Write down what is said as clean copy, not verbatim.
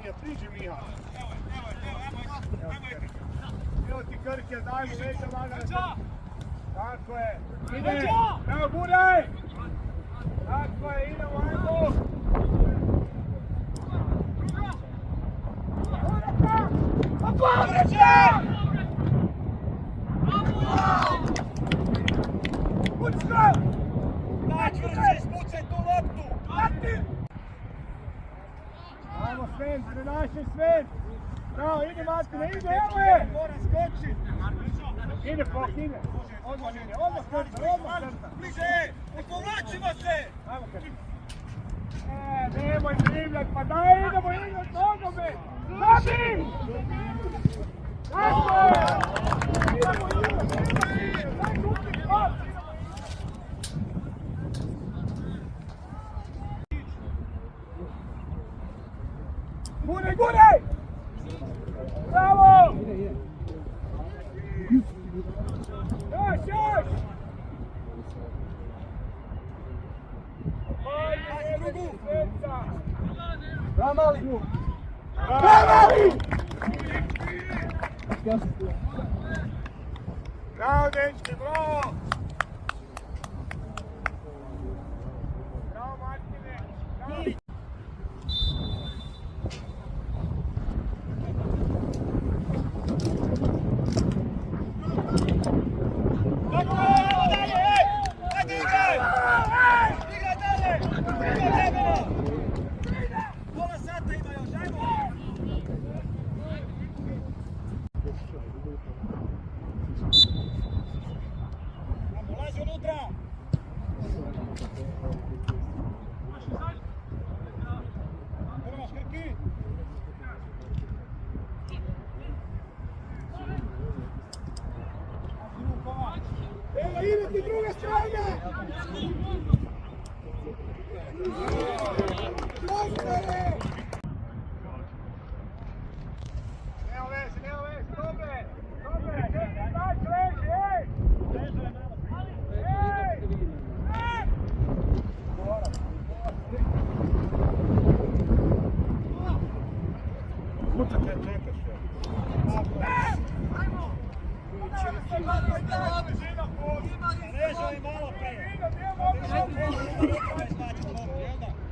Mija, priđi Miha. Evo ti Krke, daj mu veća lagana. Tako je. Ide. Evo guraj. Tako je, idemo, ajmo. Opa, Prečko! Prečko! Najčvršće ispucaj tu loptu! Ajmo Sven, prenašaj Sven! Bravo, ide Martine, ide, evo je! Mora skočit! Ide Fok, ide! Odmah ide, odmah srca! Bliže! Povlačimo se! Ajmo Krke! Nemoj dribljat, pa daj, idemo igrat nogome! Zabim! Tako je! Idemo igrat! Daj kupi, pas! Guraj, guraj! Bravo! Još, još! Bravo, mali! Bravo, mali! Bravo, dečki, bravo! Bravo, Martine! Bravo! Evo, ide ti druge strane! Dostane! Evo vezi, dobre! Dobre, daj leži, ej! Ej! Ej! Kuca kaj čekaš je? Ajmo! Režaj malo prije!